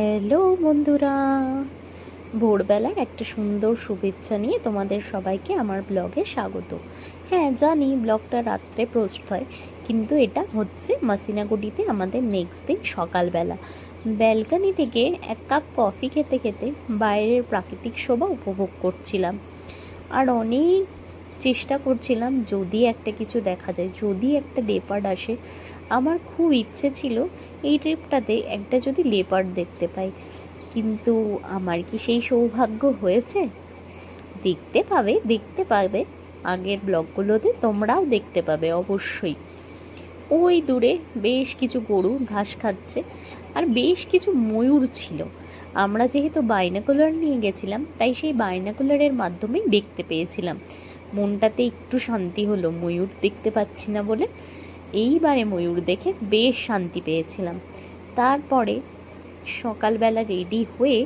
Hello বন্ধুরা, ভোরবেলার একটা সুন্দর শুভেচ্ছা নিয়ে তোমাদের সবাইকে আমার ব্লগে স্বাগত। হ্যাঁ জানি ব্লগটা রাত্রে পোস্ট হয়, কিন্তু এটা হচ্ছে মাসিনাগুডিতে আমাদের নেক্সট দিন সকালবেলা। ব্যালকানি থেকে এক কাপ কফি খেতে খেতে বাইরের প্রাকৃতিক শোভা উপভোগ করছিলাম। আর অনেক চেষ্টা করছিলাম যদি একটা কিছু দেখা যায়, যদি একটা লেপার্ড আসে। আমার খুব ইচ্ছে ছিল এই ট্রিপটাতে একটা যদি লেপার্ড দেখতে পাই, কিন্তু আমার কি সেই সৌভাগ্য হয়েছে? দেখতে পাবে আগের ব্লগগুলোতে, তোমরাও দেখতে পাবে অবশ্যই। ওই দূরে বেশ কিছু গরু ঘাস খাচ্ছে, আর বেশ কিছু ময়ূর ছিল। আমরা যেহেতু বাইনাকুলার নিয়ে গেছিলাম, তাই সেই বাইনাকুলারের মাধ্যমেই দেখতে পেয়েছিলাম। মনটাতে একটু শান্তি হলো ময়ূর দেখতে পাচ্ছি না বলে। এইবারে ময়ূর দেখে বেশ শান্তি পেয়েছিলাম। তারপরে সকালবেলা রেডি হয়ে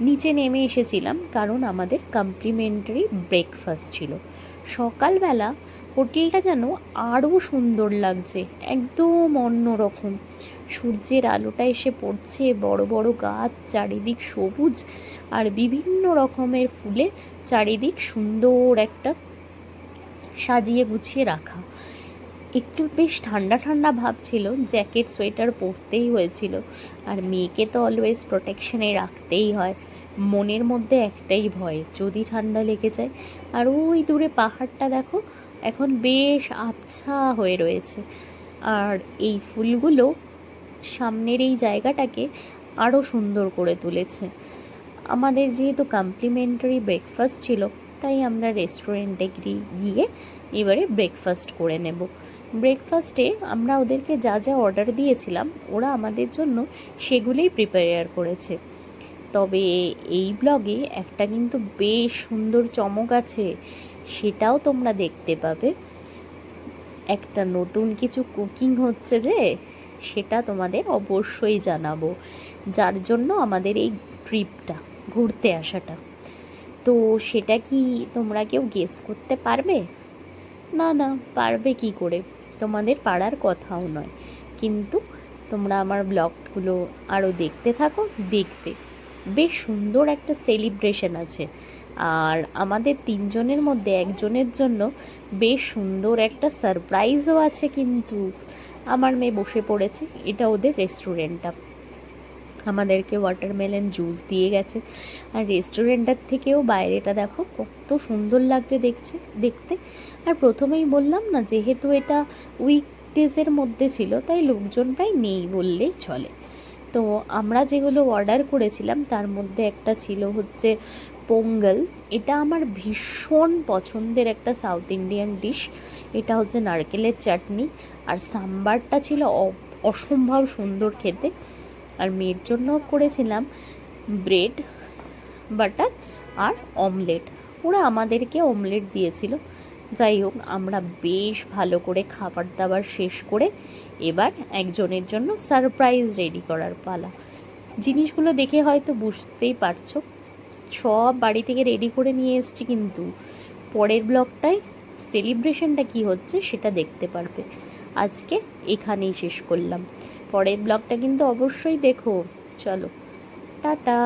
নিচে নেমে এসেছিলাম, কারণ আমাদের কমপ্লিমেন্টারি ব্রেকফাস্ট ছিল। সকালবেলা হোটেলটা যেন আরও সুন্দর লাগছে, একদম অন্যরকম। সূর্যের আলোটা এসে পড়ছে, বড় বড় গাছ, চারিদিক সবুজ, আর বিভিন্ন রকমের ফুলে চারিদিক সুন্দর একটা সাজিয়ে গুছিয়ে রাখা। একটু বেশ ঠান্ডা ঠান্ডা ভাব ছিল, জ্যাকেট সোয়েটার পরতেই হয়েছিল। আর মেয়েকে তো অলওয়েজ প্রোটেকশনে রাখতেই হয়। মনের মধ্যে একটাই ভয়, যদি ঠান্ডা লেগে যায়। আর ওই দূরে পাহাড়টা দেখো, এখন বেশ আবছা হয়ে রয়েছে। আর এই ফুলগুলো সামনের এই জায়গাটাকে আরও সুন্দর করে তুলেছে। আমাদের যেহেতু কমপ্লিমেন্টারি ব্রেকফাস্ট ছিল, তাই আমরা রেস্টুরেন্টে গিয়ে এবারে ব্রেকফাস্ট করে নেব। ব্রেকফাস্টে আমরা ওদেরকে যা যা অর্ডার দিয়েছিলাম, ওরা আমাদের জন্য সেগুলোই প্রিপেয়ার করেছে। তবে এই ব্লগে একটা কিন্তু বেশ সুন্দর চমক আছে, সেটাও তোমরা দেখতে পাবে। একটা নতুন কিছু কুকিং হচ্ছে যে, সেটা তোমাদের অবশ্যই জানাবো, যার জন্য আমাদের এই ট্রিপটা, ঘুরতে আসাটা। তো সেটা কি তোমরা কেউ গেস করতে পারবে? না না, পারবে কি করে, তোমাদের পারার কথাও নয়। কিন্তু তোমরা আমার ব্লগগুলো আরও দেখতে থাকো, দেখবে বেশ সুন্দর একটা সেলিব্রেশন আছে। আর আমাদের তিনজনের মধ্যে একজনের জন্য বেশ সুন্দর একটা সারপ্রাইজও আছে। কিন্তু আমার মেয়ে বসে পড়েছে, এটা ওদের রেস্টুরেন্টটা। আমাদেরকে ওয়াটারমেলন জুস দিয়ে গেছে। আর রেস্টুরেন্টটার থেকেও বাইরেটা দেখো কত সুন্দর লাগছে দেখতে। আর প্রথমেই বললাম না, যেহেতু এটা উইকডেজের মধ্যে ছিল, তাই লোকজন প্রায় নেই বললেই চলে। তো আমরা যেগুলো অর্ডার করেছিলাম তার মধ্যে একটা ছিল হচ্ছে পোঙ্গল। এটা আমার ভীষণ পছন্দের একটা সাউথ ইন্ডিয়ান ডিশ। এটা হচ্ছে নারকেলের চাটনি, আর সাম্বারটা ছিল অসম্ভব সুন্দর খেতে। আর মেয়ের জন্য করেছিলাম ব্রেড, বাটার আর অমলেট। ওরা আমাদেরকে অমলেট দিয়েছিল। যাই হোক, আমরা বেশ ভালো করে খাবার দাবার শেষ করে এবার একজনের জন্য সারপ্রাইজ রেডি করার পালা। জিনিসগুলো দেখে হয়তো বুঝতেই পারছো, সব বাড়ি থেকে রেডি করে নিয়ে এসেছি। কিন্তু পরের ব্লগটায় সেলিব্রেশনটা কি হচ্ছে সেটা দেখতে পারবে। আজকে এখানেই শেষ করলাম, পরের ব্লগটা কিন্তু অবশ্যই দেখো। চলো, টাটা।